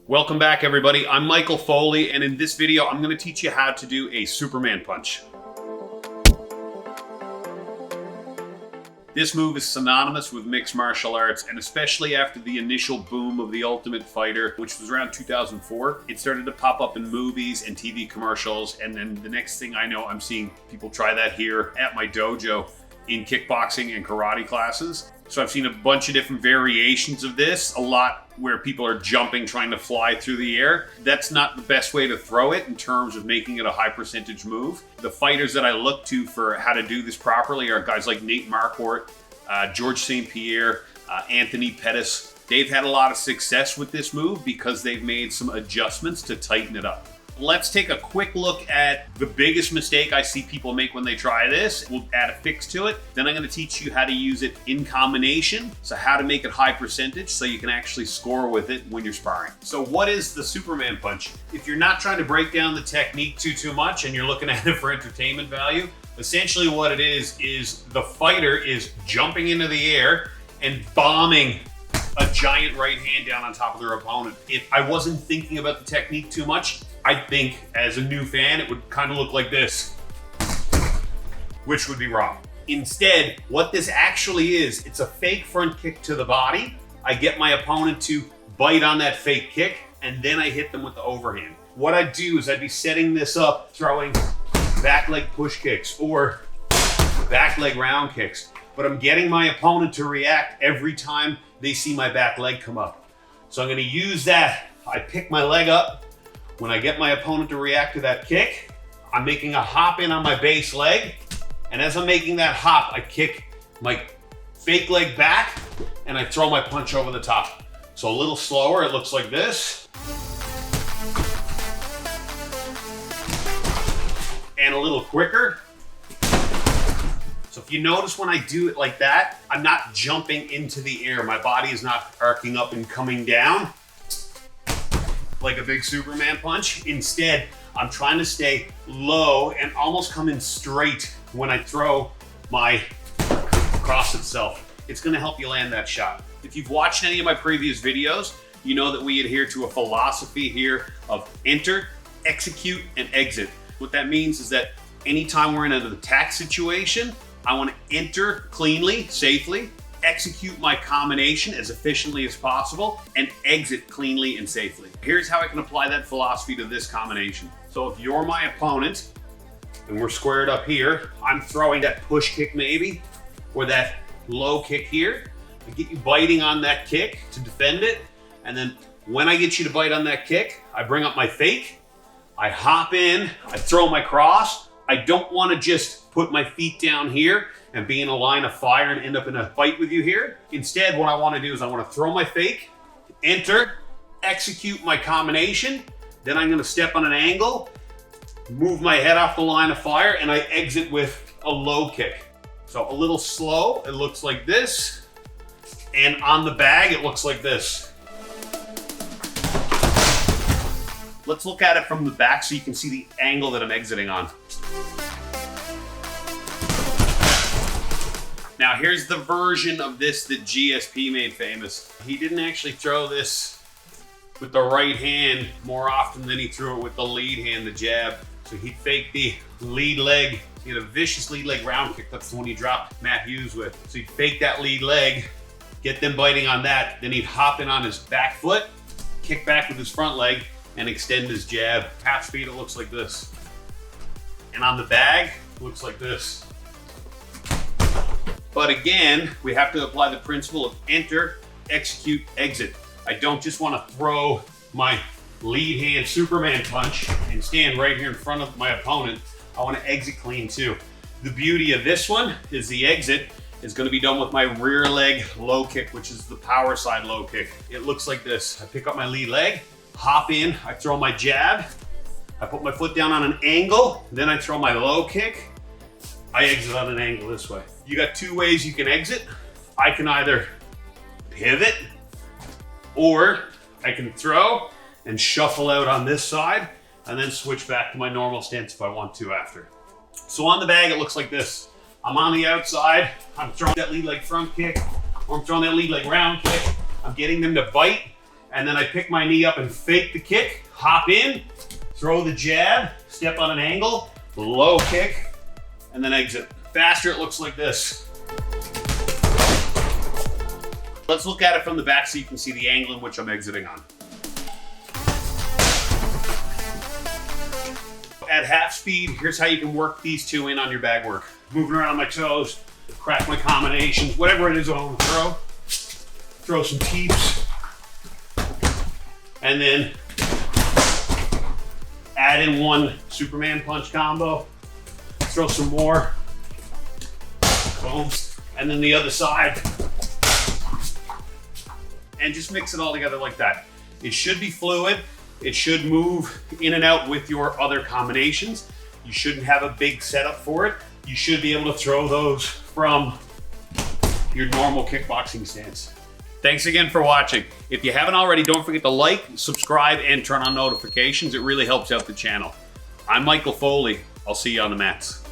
Welcome back, everybody. I'm Michael Foley, and in this video, I'm going to teach you how to do a Superman punch. This move is synonymous with mixed martial arts, and especially after the initial boom of The Ultimate Fighter, which was around 2004, it started to pop up in movies and TV commercials, and then the next thing I know, I'm seeing people try that here at my dojo in kickboxing and karate classes. So I've seen a bunch of different variations of this, a lot where people are jumping, trying to fly through the air. That's not the best way to throw it in terms of making it a high percentage move. The fighters that I look to for how to do this properly are guys like Nate Marquardt, George St. Pierre, Anthony Pettis. They've had a lot of success with this move because they've made some adjustments to tighten it up. Let's take a quick look at the biggest mistake I see people make when they try this. We'll add a fix to it. Then I'm going to teach you how to use it in combination. So how to make it high percentage so you can actually score with it when you're sparring. So what is the Superman punch? If you're not trying to break down the technique too much and you're looking at it for entertainment value, essentially what it is the fighter is jumping into the air and bombing a giant right hand down on top of their opponent. If I wasn't thinking about the technique too much, I think as a new fan, it would kind of look like this, which would be wrong. Instead, what this actually is, it's a fake front kick to the body. I get my opponent to bite on that fake kick, and then I hit them with the overhand. What I'd do is I'd be setting this up, throwing back leg push kicks or back leg round kicks, but I'm getting my opponent to react every time they see my back leg come up. So I'm gonna use that. I pick my leg up. When I get my opponent to react to that kick, I'm making a hop in on my base leg. And as I'm making that hop, I kick my fake leg back and I throw my punch over the top. So a little slower, it looks like this. And a little quicker. So if you notice when I do it like that, I'm not jumping into the air. My body is not arcing up and coming down like a big Superman punch. Instead, I'm trying to stay low and almost come in straight when I throw my cross itself. It's gonna help you land that shot. If you've watched any of my previous videos, you know that we adhere to a philosophy here of enter, execute, and exit. What that means is that anytime we're in an attack situation, I wanna enter cleanly, safely, execute my combination as efficiently as possible, and exit cleanly and safely. Here's how I can apply that philosophy to this combination. So if you're my opponent and we're squared up here, I'm throwing that push kick maybe, or that low kick here. I get you biting on that kick to defend it. And then when I get you to bite on that kick, I bring up my fake, I hop in, I throw my cross. I don't want to just put my feet down here and be in a line of fire and end up in a fight with you here. Instead, what I want to do is I want to throw my fake, enter, execute my combination. Then I'm going to step on an angle, move my head off the line of fire, and I exit with a low kick. So a little slow, it looks like this. And on the bag, it looks like this. Let's look at it from the back so you can see the angle that I'm exiting on. Now here's the version of this that GSP made famous. He didn't actually throw this with the right hand more often than he threw it with the lead hand, the jab. So he'd fake the lead leg. He had a vicious lead leg round kick. That's the one he dropped Matt Hughes with. So he'd fake that lead leg, get them biting on that. Then he'd hop in on his back foot, kick back with his front leg, and extend his jab. Half speed, it looks like this. And on the bag, it looks like this. But again, we have to apply the principle of enter, execute, exit. I don't just want to throw my lead hand Superman punch and stand right here in front of my opponent. I want to exit clean too. The beauty of this one is the exit is going to be done with my rear leg low kick, which is the power side low kick. It looks like this. I pick up my lead leg, hop in, I throw my jab, I put my foot down on an angle, then I throw my low kick, I exit on an angle this way. You got two ways you can exit. I can either pivot or I can throw and shuffle out on this side and then switch back to my normal stance if I want to after. So on the bag, it looks like this. I'm on the outside, I'm throwing that lead leg front kick, or I'm throwing that lead leg round kick. I'm getting them to bite, And then I pick my knee up and fake the kick, hop in, throw the jab, step on an angle, low kick, and then exit. Faster, it looks like this. Let's look at it from the back so you can see the angle in which I'm exiting on. At half speed, here's how you can work these two in on your bag work. Moving around my toes, crack my combinations, whatever it is I want to throw. Throw some teeps. And then add in one Superman punch combo. Throw some more. Boom. And then the other side. And just mix it all together like that. It should be fluid. It should move in and out with your other combinations. You shouldn't have a big setup for it. You should be able to throw those from your normal kickboxing stance. Thanks again for watching. If you haven't already, don't forget to like, subscribe, and turn on notifications. It really helps out the channel. I'm Michael Foley. I'll see you on the mats.